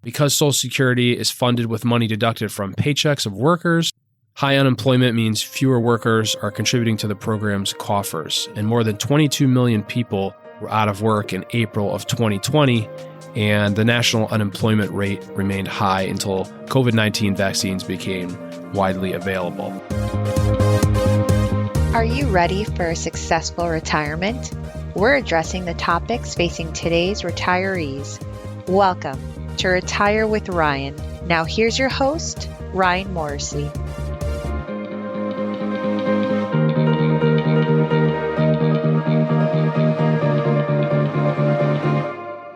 because Social Security is funded with money deducted from paychecks of workers, high unemployment means fewer workers are contributing to the program's coffers. And more than 22 million people were out of work in April of 2020, and the national unemployment rate remained high until COVID-19 vaccines became widely available. Are you ready for a successful retirement? We're addressing the topics facing today's retirees. Welcome to Retire with Ryan. Now here's your host, Ryan Morrissey.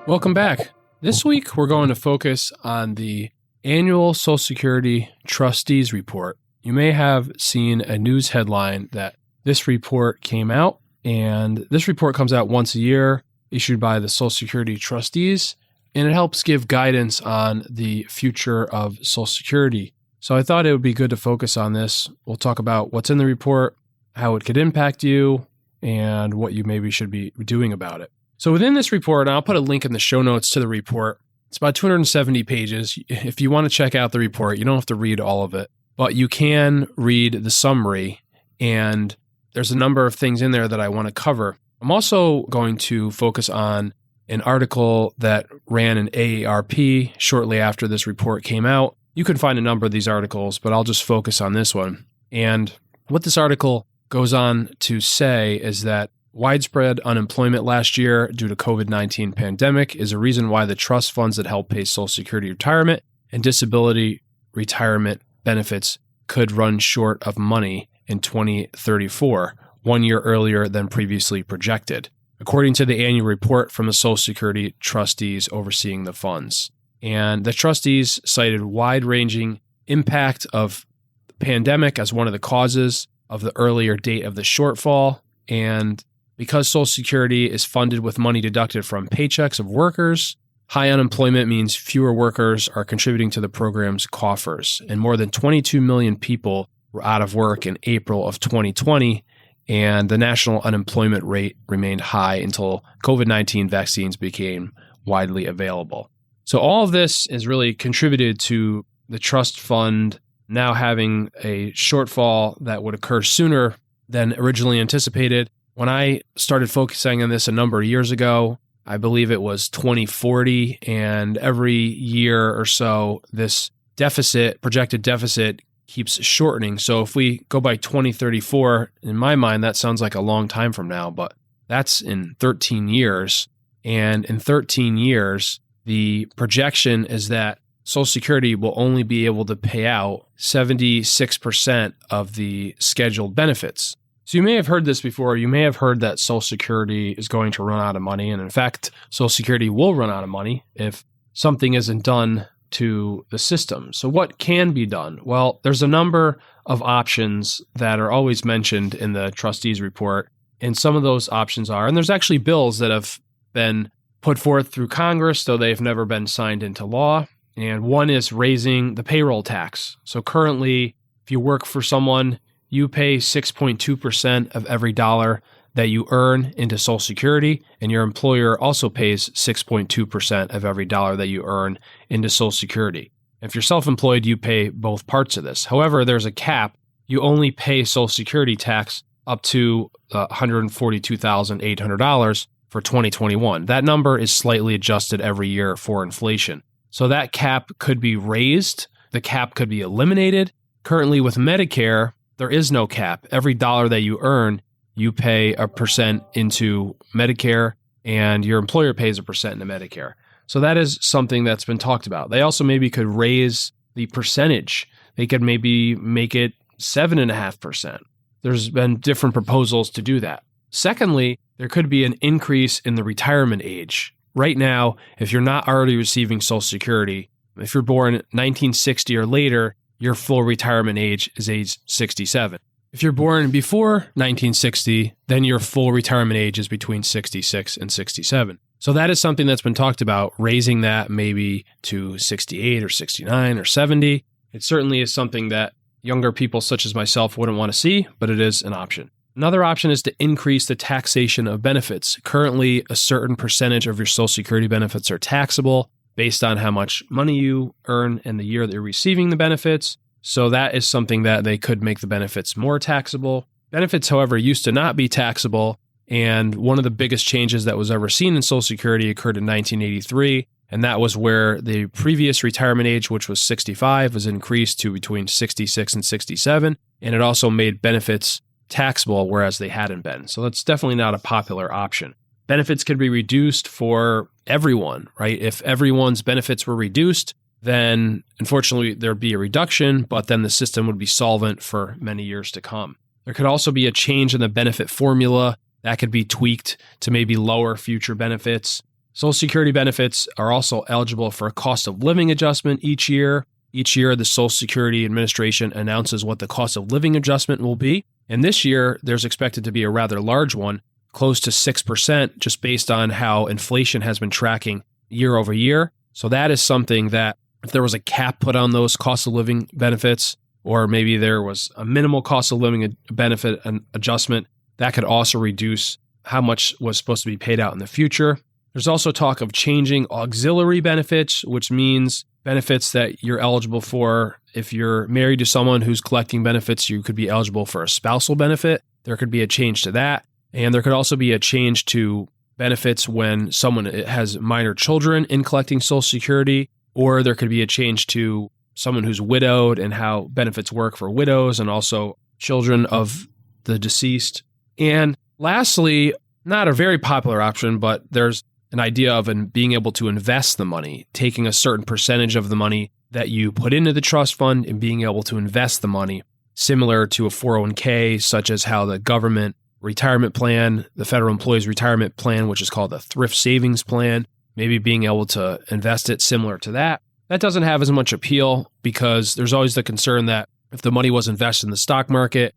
Welcome back. This week, we're going to focus on the annual Social Security Trustees report. You may have seen a news headline that this report came out, and this report comes out once a year, issued by the Social Security Trustees, and it helps give guidance on the future of Social Security. So I thought it would be good to focus on this. We'll talk about what's in the report, how it could impact you, and what you maybe should be doing about it. So within this report, and I'll put a link in the show notes to the report. It's about 270 pages. If you want to check out the report, you don't have to read all of it, but you can read the summary, and there's a number of things in there that I want to cover. I'm also going to focus on an article that ran in AARP shortly after this report came out. You can find a number of these articles, but I'll just focus on this one. And what this article goes on to say is that widespread unemployment last year due to COVID-19 pandemic is a reason why the trust funds that help pay Social Security retirement and disability retirement benefits could run short of money in 2034, 1 year earlier than previously projected, according to the annual report from the Social Security trustees overseeing the funds. And the trustees cited wide-ranging impact of the pandemic as one of the causes of the earlier date of the shortfall, and because Social Security is funded with money deducted from paychecks of workers, high unemployment means fewer workers are contributing to the program's coffers. And more than 22 million people were out of work in April of 2020, and the national unemployment rate remained high until COVID-19 vaccines became widely available. So all of this has really contributed to the trust fund now having a shortfall that would occur sooner than originally anticipated. When I started focusing on this a number of years ago, I believe it was 2040, and every year or so, this projected deficit keeps shortening. So if we go by 2034, in my mind, that sounds like a long time from now, but that's in 13 years. And in 13 years, the projection is that Social Security will only be able to pay out 76% of the scheduled benefits. So you may have heard this before. You may have heard that Social Security is going to run out of money. And in fact, Social Security will run out of money if something isn't done to the system. So what can be done? Well, there's a number of options that are always mentioned in the trustees report. And some of those options are, and there's actually bills that have been put forth through Congress, though they've never been signed into law. And one is raising the payroll tax. So currently, if you work for someone, you pay 6.2% of every dollar that you earn into Social Security, and your employer also pays 6.2% of every dollar that you earn into Social Security. If you're self-employed, you pay both parts of this. However, there's a cap. You only pay Social Security tax up to $142,800 for 2021. That number is slightly adjusted every year for inflation. So that cap could be raised. The cap could be eliminated. Currently with Medicare, there is no cap. Every dollar that you earn, you pay a percent into Medicare, and your employer pays a percent into Medicare. So that is something that's been talked about. They also maybe could raise the percentage. They could maybe make it 7.5%. There's been different proposals to do that. Secondly, there could be an increase in the retirement age. Right now, if you're not already receiving Social Security, if you're born 1960 or later, your full retirement age is age 67. If you're born before 1960, then your full retirement age is between 66 and 67. So that is something that's been talked about, raising that maybe to 68 or 69 or 70. It certainly is something that younger people such as myself wouldn't want to see, but it is an option. Another option is to increase the taxation of benefits. Currently, a certain percentage of your Social Security benefits are taxable based on how much money you earn and the year that you're receiving the benefits. So that is something that they could make the benefits more taxable. Benefits, however, used to not be taxable. And one of the biggest changes that was ever seen in Social Security occurred in 1983. And that was where the previous retirement age, which was 65, was increased to between 66 and 67. And it also made benefits taxable, whereas they hadn't been. So that's definitely not a popular option. Benefits could be reduced for everyone, right? If everyone's benefits were reduced, then unfortunately there'd be a reduction, but then the system would be solvent for many years to come. There could also be a change in the benefit formula that could be tweaked to maybe lower future benefits. Social Security benefits are also eligible for a cost of living adjustment each year. Each year, the Social Security Administration announces what the cost of living adjustment will be. And this year, there's expected to be a rather large one, close to 6%, just based on how inflation has been tracking year over year. So that is something that if there was a cap put on those cost of living benefits, or maybe there was a minimal cost of living benefit adjustment, that could also reduce how much was supposed to be paid out in the future. There's also talk of changing auxiliary benefits, which means benefits that you're eligible for. If you're married to someone who's collecting benefits, you could be eligible for a spousal benefit. There could be a change to that. And there could also be a change to benefits when someone has minor children in collecting Social Security, or there could be a change to someone who's widowed and how benefits work for widows and also children of the deceased. And lastly, not a very popular option, but there's an idea of being able to invest the money, taking a certain percentage of the money that you put into the trust fund and being able to invest the money, similar to a 401k, such as how the government retirement plan, the federal employees retirement plan, which is called the thrift savings plan, maybe being able to invest it similar to that. That doesn't have as much appeal because there's always the concern that if the money was invested in the stock market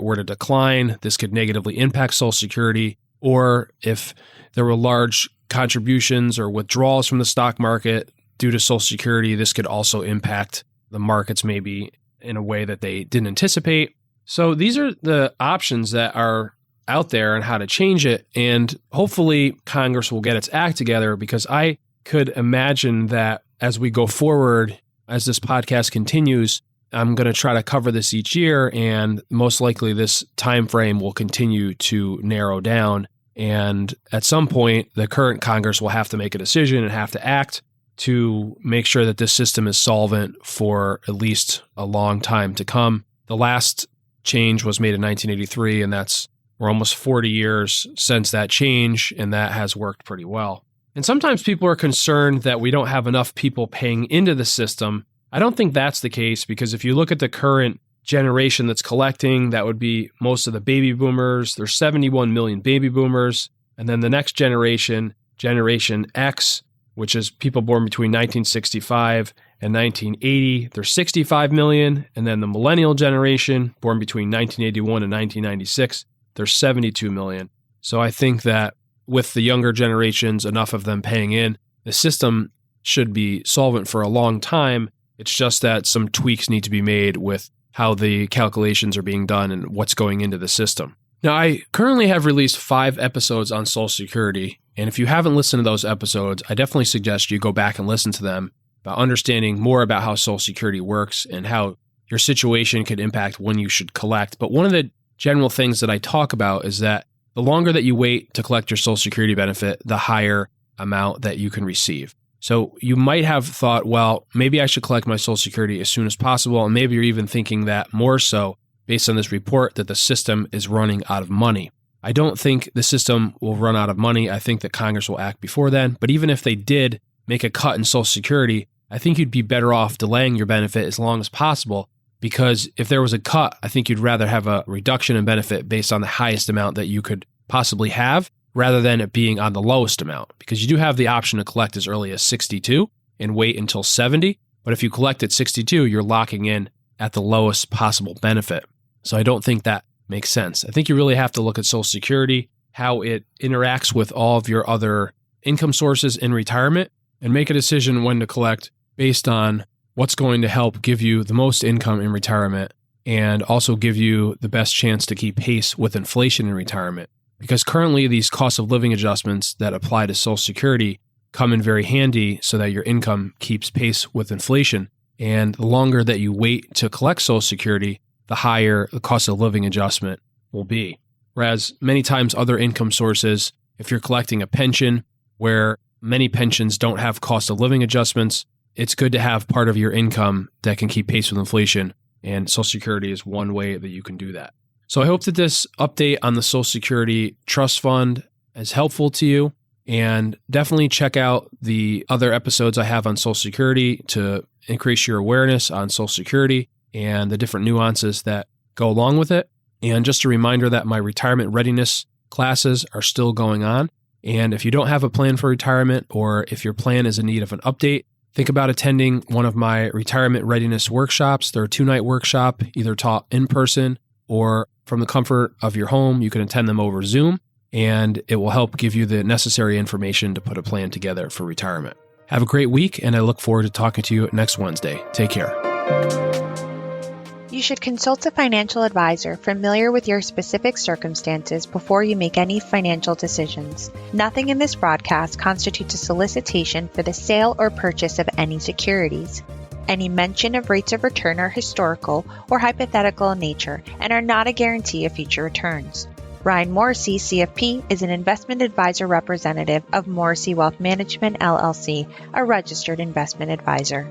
were to decline, this could negatively impact Social Security. Or if there were large contributions or withdrawals from the stock market due to Social Security, this could also impact the markets maybe in a way that they didn't anticipate. So these are the options that are out there and how to change it. And hopefully Congress will get its act together, because I could imagine that as we go forward, as this podcast continues, I'm going to try to cover this each year, and most likely this time frame will continue to narrow down. And at some point, the current Congress will have to make a decision and have to act to make sure that this system is solvent for at least a long time to come. The last change was made in 1983, and we're almost 40 years since that change, and that has worked pretty well. And sometimes people are concerned that we don't have enough people paying into the system. I don't think that's the case, because if you look at the current generation that's collecting, that would be most of the baby boomers. There's 71 million baby boomers. And then the next generation, Generation X, which is people born between 1965 and 1980, there's 65 million. And then the millennial generation, born between 1981 and 1996, there's 72 million. So I think that with the younger generations, enough of them paying in, the system should be solvent for a long time. It's just that some tweaks need to be made with how the calculations are being done and what's going into the system. Now, I currently have released 5 episodes on Social Security, and if you haven't listened to those episodes, I definitely suggest you go back and listen to them about understanding more about how Social Security works and how your situation could impact when you should collect. But one of the general things that I talk about is that the longer that you wait to collect your Social Security benefit, the higher amount that you can receive. So you might have thought, well, maybe I should collect my Social Security as soon as possible. And maybe you're even thinking that more so based on this report that the system is running out of money. I don't think the system will run out of money. I think that Congress will act before then. But even if they did make a cut in Social Security, I think you'd be better off delaying your benefit as long as possible, because if there was a cut, I think you'd rather have a reduction in benefit based on the highest amount that you could possibly have, rather than it being on the lowest amount, because you do have the option to collect as early as 62 and wait until 70. But if you collect at 62, you're locking in at the lowest possible benefit. So I don't think that makes sense. I think you really have to look at Social Security, how it interacts with all of your other income sources in retirement, and make a decision when to collect based on what's going to help give you the most income in retirement and also give you the best chance to keep pace with inflation in retirement. Because currently these cost of living adjustments that apply to Social Security come in very handy so that your income keeps pace with inflation. And the longer that you wait to collect Social Security, the higher the cost of living adjustment will be. Whereas many times other income sources, if you're collecting a pension where many pensions don't have cost of living adjustments, it's good to have part of your income that can keep pace with inflation. And Social Security is one way that you can do that. So I hope that this update on the Social Security Trust Fund is helpful to you. And definitely check out the other episodes I have on Social Security to increase your awareness on Social Security and the different nuances that go along with it. And just a reminder that my retirement readiness classes are still going on. And if you don't have a plan for retirement, or if your plan is in need of an update, think about attending one of my retirement readiness workshops. They're a 2-night workshop, either taught in person or from the comfort of your home. You can attend them over Zoom, and it will help give you the necessary information to put a plan together for retirement. Have a great week, and I look forward to talking to you next Wednesday. Take care. You should consult a financial advisor familiar with your specific circumstances before you make any financial decisions. Nothing in this broadcast constitutes a solicitation for the sale or purchase of any securities. Any mention of rates of return are historical or hypothetical in nature and are not a guarantee of future returns. Ryan Morrissey, CFP, is an investment advisor representative of Morrissey Wealth Management, LLC, a registered investment advisor.